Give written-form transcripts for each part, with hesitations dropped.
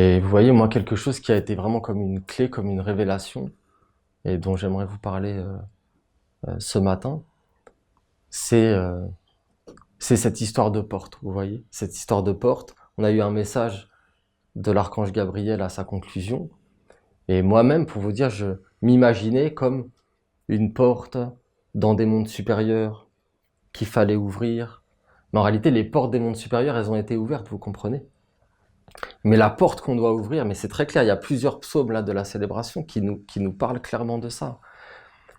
Et vous voyez, moi, quelque chose qui a été vraiment comme une clé, comme une révélation, et dont j'aimerais vous parler ce matin, c'est c'est cette histoire de porte, vous voyez, cette histoire de porte. On a eu un message de l'archange Gabriel à sa conclusion, et moi-même, pour vous dire, je m'imaginais comme une porte dans des mondes supérieurs qu'il fallait ouvrir. Mais en réalité, les portes des mondes supérieurs, elles ont été ouvertes, vous comprenez? Mais la porte qu'on doit ouvrir, mais c'est très clair, il y a plusieurs psaumes là de la célébration qui nous parlent clairement de ça.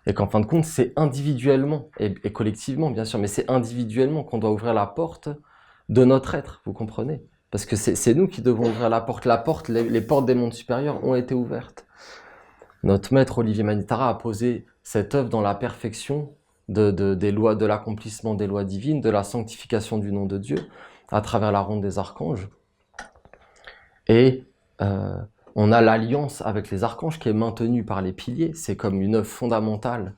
Et qu'en fin de compte, c'est individuellement et collectivement, bien sûr, mais c'est individuellement qu'on doit ouvrir la porte de notre être, vous comprenez? Parce que c'est nous qui devons ouvrir la porte. La porte, les portes des mondes supérieurs ont été ouvertes. Notre maître Olivier Manitara a posé cette œuvre dans la perfection des lois, de l'accomplissement des lois divines, de la sanctification du nom de Dieu, à travers la ronde des archanges. Et on a l'alliance avec les archanges qui est maintenue par les piliers. C'est comme une œuvre fondamentale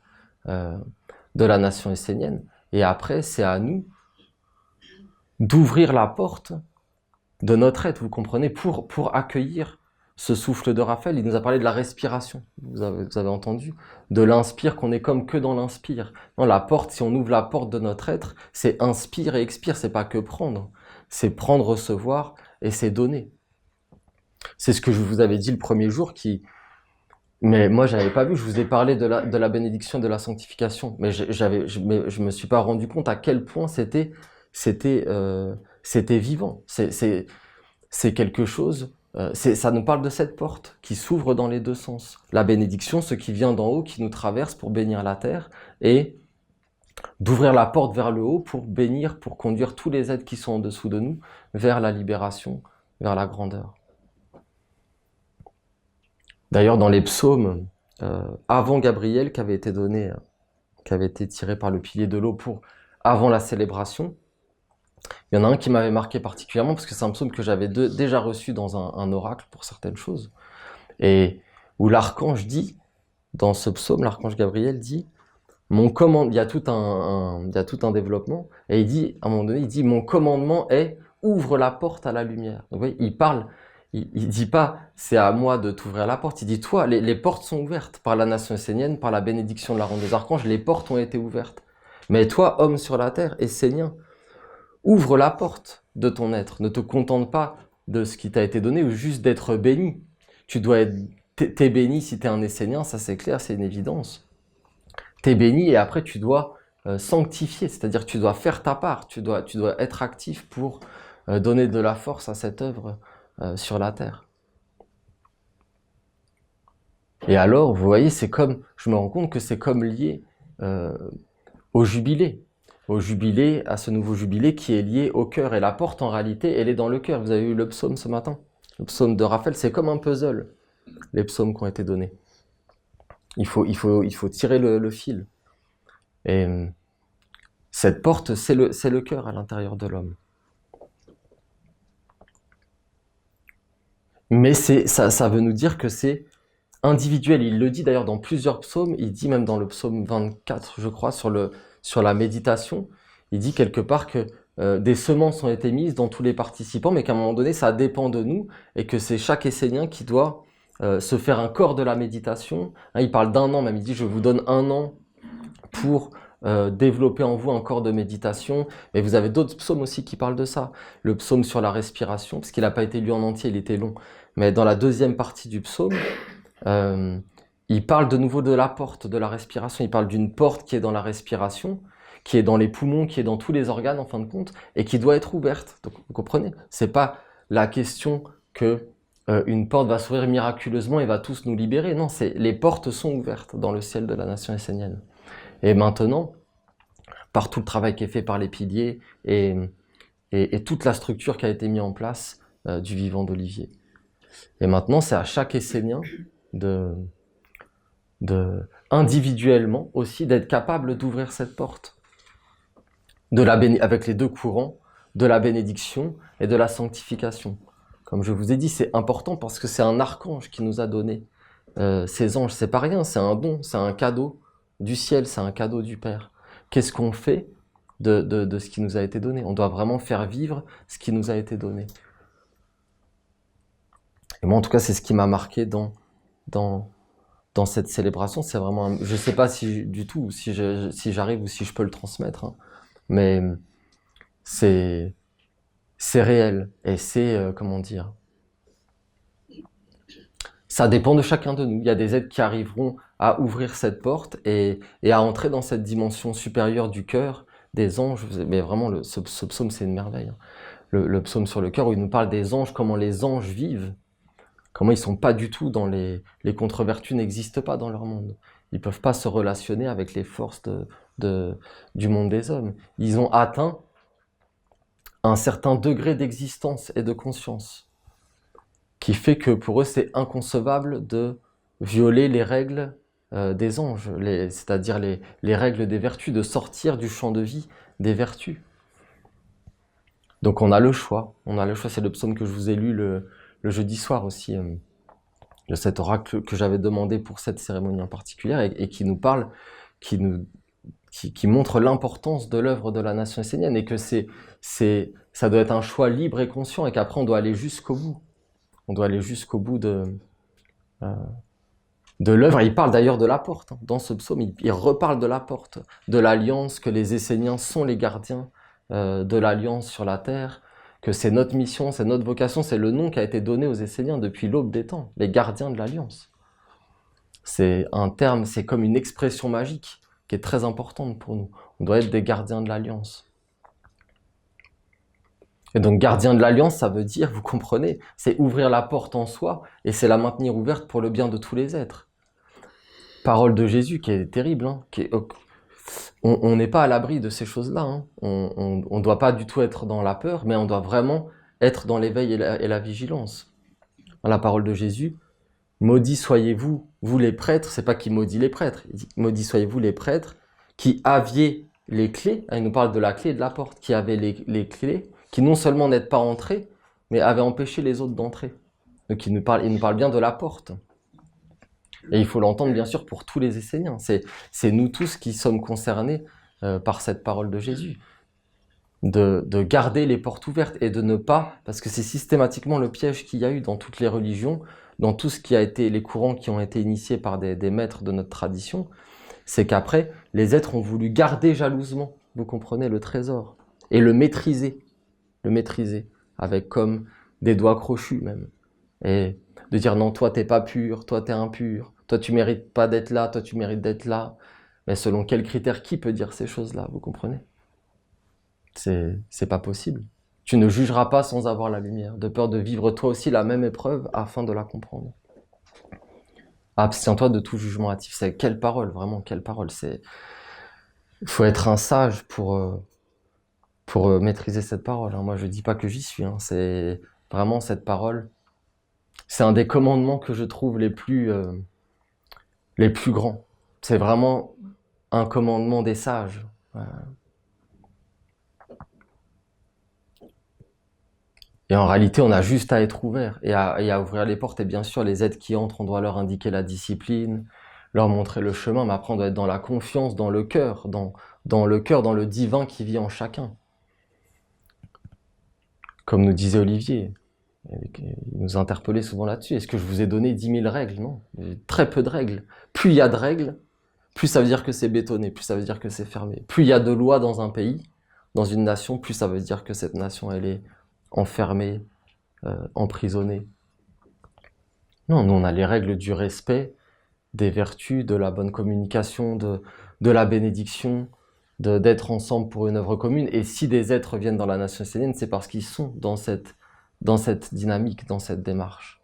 de la nation essénienne. Et après, c'est à nous d'ouvrir la porte de notre être, vous comprenez, pour accueillir ce souffle de Raphaël. Il nous a parlé de la respiration, vous avez entendu, de l'inspire, qu'on est comme que dans l'inspire. Non, la porte, si on ouvre la porte de notre être, c'est inspire et expire, c'est pas que prendre. C'est prendre, recevoir et c'est donner. C'est ce que je vous avais dit le premier jour mais moi j'avais pas vu, je vous ai parlé de la bénédiction de la sanctification, mais je me suis pas rendu compte à quel point c'était vivant. C'est quelque chose, ça nous parle de cette porte qui s'ouvre dans les deux sens. La bénédiction, ce qui vient d'en haut, qui nous traverse pour bénir la terre, et d'ouvrir la porte vers le haut pour bénir, pour conduire tous les êtres qui sont en dessous de nous vers la libération, vers la grandeur. D'ailleurs, dans les psaumes, avant Gabriel, qui avait été donné, qui avait été tiré par le pilier de l'eau pour avant la célébration, il y en a un qui m'avait marqué particulièrement parce que c'est un psaume que j'avais déjà reçu dans un oracle pour certaines choses, et où l'archange dit, dans ce psaume, l'archange Gabriel dit, il y a il y a tout un développement, et il dit, à un moment donné, il dit, mon commandement est, ouvre la porte à la lumière. Donc, vous voyez, il parle, il dit pas, c'est à moi de t'ouvrir la porte, il dit, toi, les portes sont ouvertes par la nation essénienne, par la bénédiction de la ronde des archanges, les portes ont été ouvertes. Mais toi, homme sur la terre, essénien, ouvre la porte de ton être, ne te contente pas de ce qui t'a été donné ou juste d'être béni. Tu dois être, t'es béni si t'es un essénien, ça c'est clair, c'est une évidence. T'es béni et après tu dois sanctifier, c'est-à-dire que tu dois faire ta part, tu dois être actif pour donner de la force à cette œuvre sur la terre. Et alors, vous voyez, je me rends compte que c'est comme lié euh, au jubilé, à ce nouveau jubilé qui est lié au cœur. Et la porte, en réalité, elle est dans le cœur. Vous avez eu le psaume ce matin. Le psaume de Raphaël, c'est comme un puzzle, les psaumes qui ont été donnés. Il faut tirer le fil. Et cette porte, c'est le cœur à l'intérieur de l'homme. Mais ça veut nous dire que c'est individuel. Il le dit d'ailleurs dans plusieurs psaumes. Il dit même dans le psaume 24, je crois, sur la méditation. Il dit quelque part que des semences ont été mises dans tous les participants, mais qu'à un moment donné, ça dépend de nous et que c'est chaque Essénien qui doit se faire un corps de la méditation. Hein, il parle d'un an, même il dit, je vous donne un an pour développer en vous un corps de méditation. Mais vous avez d'autres psaumes aussi qui parlent de ça. Le psaume sur la respiration, parce qu'il n'a pas été lu en entier, il était long. Mais dans la deuxième partie du psaume, euh, il parle de nouveau de la porte, de la respiration. Il parle d'une porte qui est dans la respiration, qui est dans les poumons, qui est dans tous les organes en fin de compte, et qui doit être ouverte. Donc vous comprenez, c'est pas la question que une porte va s'ouvrir miraculeusement et va tous nous libérer. Non, les portes sont ouvertes dans le ciel de la nation essénienne. Et maintenant, par tout le travail qui est fait par les piliers et toute la structure qui a été mise en place du vivant d'Olivier. Et maintenant, c'est à chaque Essénien individuellement aussi d'être capable d'ouvrir cette porte avec les deux courants de la bénédiction et de la sanctification. Comme je vous ai dit, c'est important parce que c'est un archange qui nous a donné ces anges. C'est pas rien, c'est un don, c'est un cadeau du ciel, c'est un cadeau du Père. Qu'est-ce qu'on fait de ce qui nous a été donné? On doit vraiment faire vivre ce qui nous a été donné. Et moi, en tout cas, c'est ce qui m'a marqué dans, dans cette célébration. C'est vraiment, je sais pas si du tout si j'arrive ou si je peux le transmettre, hein, mais c'est réel et c'est comment dire. Ça dépend de chacun de nous. Il y a des êtres qui arriveront à ouvrir cette porte et à entrer dans cette dimension supérieure du cœur des anges. Mais vraiment, ce psaume, c'est une merveille, hein. Le psaume sur le cœur où il nous parle des anges, comment les anges vivent, comment ils sont pas du tout dans les contre-vertus n'existent pas dans leur monde. Ils peuvent pas se relationner avec les forces du monde des hommes. Ils ont atteint un certain degré d'existence et de conscience qui fait que pour eux c'est inconcevable de violer les règles des anges, c'est-à-dire les règles des vertus, de sortir du champ de vie des vertus. Donc on a le choix, c'est le psaume que je vous ai lu le jeudi soir aussi, de cet oracle que j'avais demandé pour cette cérémonie en particulier et qui nous parle, qui montre l'importance de l'œuvre de la nation essénienne et que ça doit être un choix libre et conscient et qu'après on doit aller jusqu'au bout. On doit aller jusqu'au bout de l'œuvre. Il parle d'ailleurs de la porte, hein. Dans ce psaume, il reparle de la porte, de l'alliance, que les Esséniens sont les gardiens de l'alliance sur la terre, que c'est notre mission, c'est notre vocation, c'est le nom qui a été donné aux Esséniens depuis l'aube des temps, les gardiens de l'alliance. C'est un terme, c'est comme une expression magique qui est très importante pour nous. On doit être des gardiens de l'alliance. Et donc gardien de l'alliance, ça veut dire, vous comprenez, c'est ouvrir la porte en soi et c'est la maintenir ouverte pour le bien de tous les êtres. Parole de Jésus qui est terrible, hein, on n'est pas à l'abri de ces choses-là, hein. On ne doit pas du tout être dans la peur, mais on doit vraiment être dans l'éveil et la vigilance. Dans la parole de Jésus, maudits soyez-vous, vous les prêtres, c'est pas qu'il maudit les prêtres, il dit maudits soyez-vous les prêtres qui aviez les clés, il nous parle de la clé et de la porte, qui avaient les clés, qui non seulement n'êtes pas entrés, mais avaient empêché les autres d'entrer. Donc il nous parle bien de la porte. Et il faut l'entendre bien sûr pour tous les Esséniens. C'est nous tous qui sommes concernés par cette parole de Jésus. De garder les portes ouvertes et de ne pas, parce que c'est systématiquement le piège qu'il y a eu dans toutes les religions, dans tout ce qui a été, les courants qui ont été initiés par des maîtres de notre tradition, c'est qu'après, les êtres ont voulu garder jalousement, vous comprenez, le trésor, et le maîtriser, avec comme des doigts crochus même, et de dire non, toi t'es pas pur, toi t'es impur, toi tu mérites pas d'être là, toi tu mérites d'être là, mais selon quels critères, qui peut dire ces choses-là, vous comprenez? C'est pas possible. Tu ne jugeras pas sans avoir la lumière, de peur de vivre toi aussi la même épreuve afin de la comprendre. Abstiens-toi de tout jugement hâtif. C'est quelle parole, vraiment, quelle parole. Il faut être un sage pour maîtriser cette parole, hein. Moi, je dis pas que j'y suis, hein. C'est vraiment cette parole. C'est un des commandements que je trouve les plus grands. C'est vraiment un commandement des sages. Et en réalité, on a juste à être ouvert et à ouvrir les portes. Et bien sûr, les êtres qui entrent, on doit leur indiquer la discipline, leur montrer le chemin, mais après, on doit être dans la confiance, dans le cœur, dans le divin qui vit en chacun. Comme nous disait Olivier, il nous interpellait souvent là-dessus. Est-ce que je vous ai donné 10 000 règles? Non, très peu de règles. Plus il y a de règles, plus ça veut dire que c'est bétonné, plus ça veut dire que c'est fermé. Plus il y a de lois dans un pays, dans une nation, plus ça veut dire que cette nation, elle est enfermée, emprisonnée. Non, nous on a les règles du respect, des vertus, de la bonne communication, de la bénédiction, d'être ensemble pour une œuvre commune. Et si des êtres viennent dans la nation essénienne, c'est parce qu'ils sont dans cette dynamique, dans cette démarche.